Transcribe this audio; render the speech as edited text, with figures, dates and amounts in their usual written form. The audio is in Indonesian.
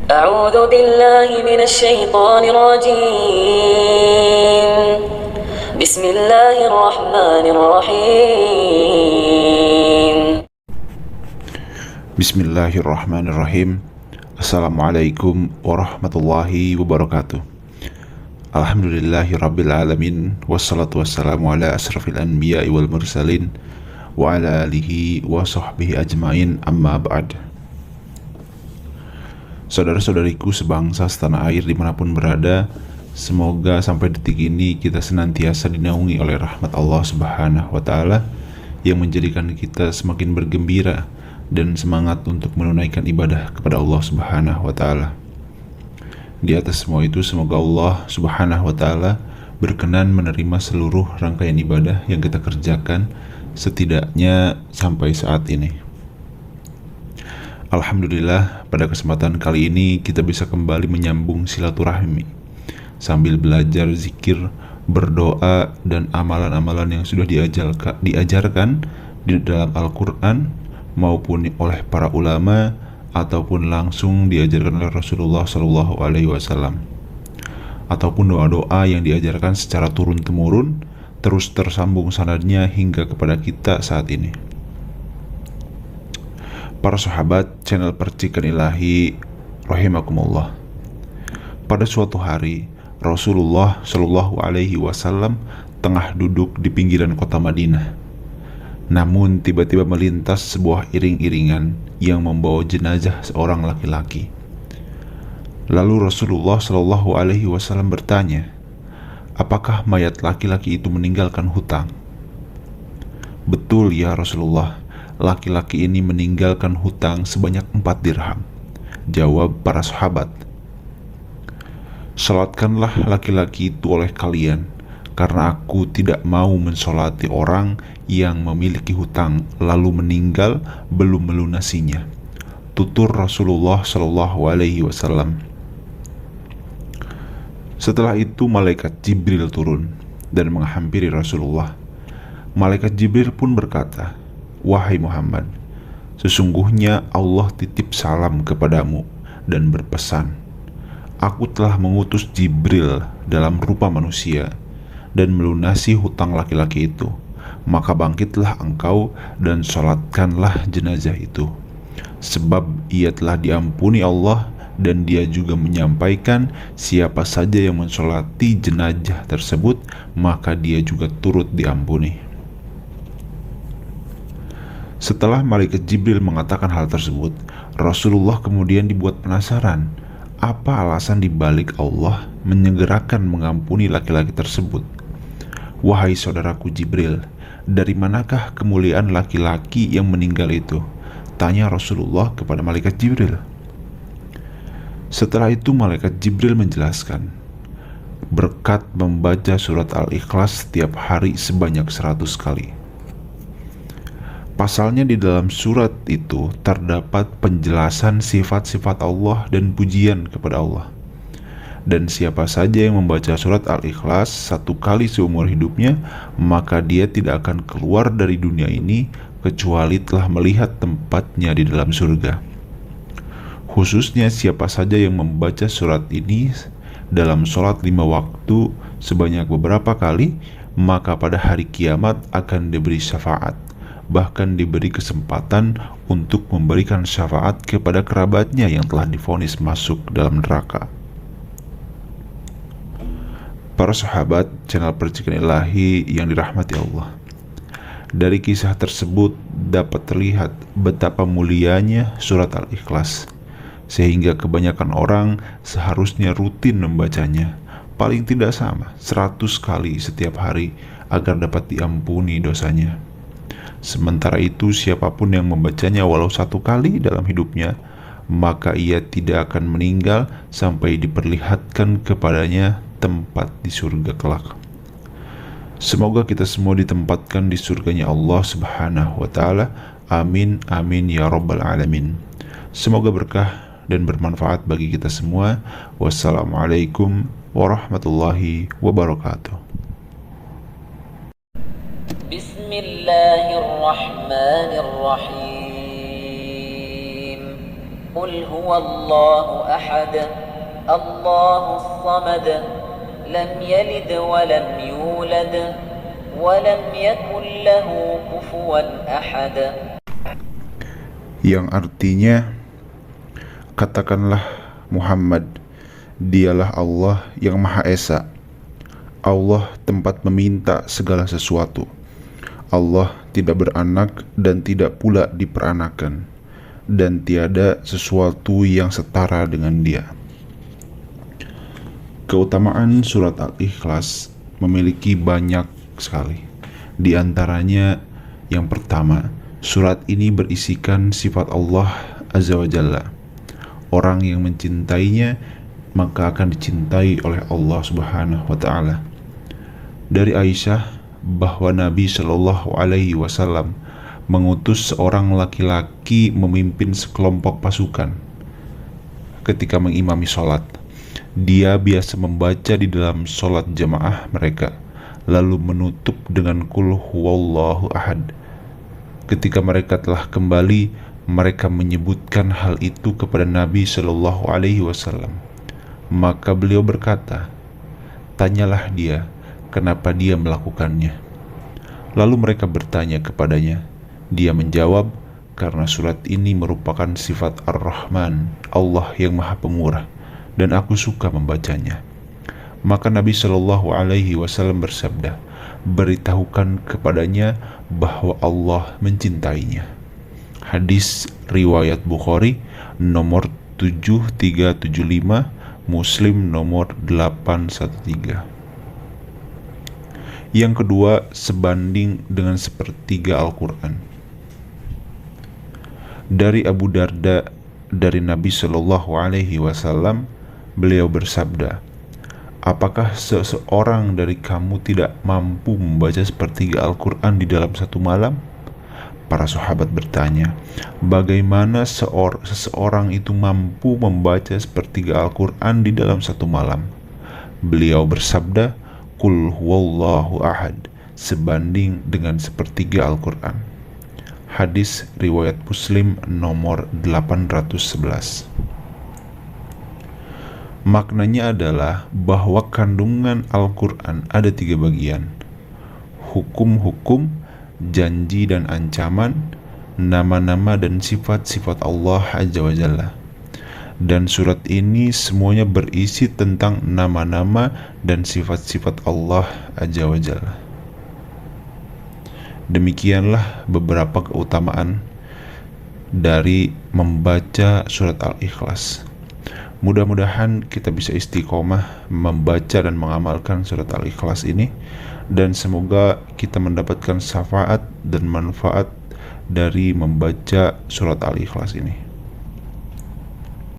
أعوذ بالله من الشيطان الرجيم بسم الله الرحمن الرحيم Bismillahirrahmanirrahim. Assalamualaikum warahmatullahi wabarakatuh. Alhamdulillahirabbil alamin, wassalatu wassalamu ala asrafil anbiya'i wal mursalin wa ala alihi wa sahbihi ajmain, amma ba'd. Saudara-saudariku sebangsa setanah air dimanapun berada, semoga sampai detik ini kita senantiasa dinaungi oleh rahmat Allah Subhanahu wa ta'ala yang menjadikan kita semakin bergembira dan semangat untuk menunaikan ibadah kepada Allah Subhanahu wa ta'ala. Di atas semua itu, semoga Allah Subhanahu wa ta'ala berkenan menerima seluruh rangkaian ibadah yang kita kerjakan setidaknya sampai saat ini. Alhamdulillah, pada kesempatan kali ini kita bisa kembali menyambung silaturahmi sambil belajar zikir, berdoa, dan amalan-amalan yang sudah diajarkan di dalam Al-Quran maupun oleh para ulama ataupun langsung diajarkan oleh Rasulullah SAW, ataupun doa-doa yang diajarkan secara turun-temurun terus tersambung sanadnya hingga kepada kita saat ini. Para sahabat channel Percikan Ilahi rahimakumullah, pada suatu hari Rasulullah SAW tengah duduk di pinggiran kota Madinah. Namun tiba-tiba melintas sebuah iring-iringan yang membawa jenazah seorang laki-laki. Lalu Rasulullah SAW bertanya, "Apakah mayat laki-laki itu meninggalkan hutang?" "Betul ya Rasulullah, laki-laki ini meninggalkan hutang sebanyak 4 dirham," jawab para sahabat. "Salatkanlah laki-laki itu oleh kalian, karena aku tidak mau mensolati orang yang memiliki hutang lalu meninggal belum melunasinya," tutur Rasulullah SAW. Setelah itu malaikat Jibril turun dan menghampiri Rasulullah. Malaikat Jibril pun berkata, "Wahai Muhammad, sesungguhnya Allah titip salam kepadamu dan berpesan, aku telah mengutus Jibril dalam rupa manusia dan melunasi hutang laki-laki itu. Maka bangkitlah engkau dan sholatkanlah jenazah itu, sebab ia telah diampuni Allah, dan dia juga menyampaikan siapa saja yang mensolati jenazah tersebut maka dia juga turut diampuni." Setelah malaikat Jibril mengatakan hal tersebut, Rasulullah kemudian dibuat penasaran, apa alasan dibalik Allah menyegerakan mengampuni laki-laki tersebut. "Wahai saudaraku Jibril, dari manakah kemuliaan laki-laki yang meninggal itu?" tanya Rasulullah kepada malaikat Jibril. Setelah itu malaikat Jibril menjelaskan, berkat membaca surat Al-Ikhlas setiap hari sebanyak 100 kali. Pasalnya di dalam surat itu terdapat penjelasan sifat-sifat Allah dan pujian kepada Allah. Dan siapa saja yang membaca surat Al-Ikhlas 1 kali seumur hidupnya, maka dia tidak akan keluar dari dunia ini kecuali telah melihat tempatnya di dalam surga. Khususnya siapa saja yang membaca surat ini dalam sholat 5 waktu sebanyak beberapa kali, maka pada hari kiamat akan diberi syafaat, bahkan diberi kesempatan untuk memberikan syafaat kepada kerabatnya yang telah divonis masuk dalam neraka. Para sahabat channel Percikan Ilahi yang dirahmati Allah, dari kisah tersebut dapat terlihat betapa mulianya surat Al-Ikhlas, sehingga kebanyakan orang seharusnya rutin membacanya, paling tidak sama 100 kali setiap hari agar dapat diampuni dosanya. Sementara itu siapapun yang membacanya walau 1 kali dalam hidupnya, maka ia tidak akan meninggal sampai diperlihatkan kepadanya tempat di surga kelak. Semoga kita semua ditempatkan di surganya Allah Subhanahu wa ta'ala. Amin, amin ya rabbal alamin. Semoga berkah dan bermanfaat bagi kita semua. Wassalamualaikum warahmatullahi wabarakatuh. Bismillahirrahmanirrahim. قل هو الله أحد الله الصمد لم يلد ولم يولد ولم يكن له كفوا أحد. Yang artinya, katakanlah Muhammad, dialah Allah yang Maha Esa. Allah tempat meminta segala sesuatu. Allah tidak beranak dan tidak pula diperanakan, dan tiada sesuatu yang setara dengan Dia. Keutamaan surat Al-Ikhlas memiliki banyak sekali. Di antaranya, yang pertama, surat ini berisikan sifat Allah Azza wa Jalla. Orang yang mencintainya maka akan dicintai oleh Allah Subhanahu wa Ta'ala. Dari Aisyah bahwa Nabi Shallallahu Alaihi Wasallam mengutus seorang laki-laki memimpin sekelompok pasukan. Ketika mengimami sholat, dia biasa membaca di dalam sholat jamaah mereka, lalu menutup dengan Qul huwallahu ahad. Ketika mereka telah kembali, mereka menyebutkan hal itu kepada Nabi Shallallahu Alaihi Wasallam. Maka beliau berkata, "Tanyalah dia, kenapa dia melakukannya?" Lalu mereka bertanya kepadanya. Dia menjawab, "Karena surat ini merupakan sifat Ar-Rahman, Allah yang Maha Pemurah, dan aku suka membacanya." Maka Nabi Shallallahu Alaihi Wasallam bersabda, "Beritahukan kepadanya bahwa Allah mencintainya." Hadis riwayat Bukhari nomor 7375, Muslim nomor 813. Yang kedua, sebanding dengan sepertiga Al-Quran. Dari Abu Darda dari Nabi Shallallahu Alaihi Wasallam, beliau bersabda, "Apakah seseorang dari kamu tidak mampu membaca sepertiga Al-Quran di dalam satu malam?" Para sahabat bertanya, "Bagaimana seseorang itu mampu membaca sepertiga Al-Quran di dalam satu malam?" Beliau bersabda, "Qul huwallahu ahad," sebanding dengan sepertiga Al-Quran. Hadis riwayat Muslim nomor 811. Maknanya adalah bahwa kandungan Al-Quran ada 3 bagian: hukum-hukum, janji dan ancaman, nama-nama dan sifat-sifat Allah Azza wa Jalla. Dan surat ini semuanya berisi tentang nama-nama dan sifat-sifat Allah Azza wa Jalla. Demikianlah beberapa keutamaan dari membaca surat Al-Ikhlas. Mudah-mudahan kita bisa istiqomah membaca dan mengamalkan surat Al-Ikhlas ini, dan semoga kita mendapatkan syafaat dan manfaat dari membaca surat Al-Ikhlas ini.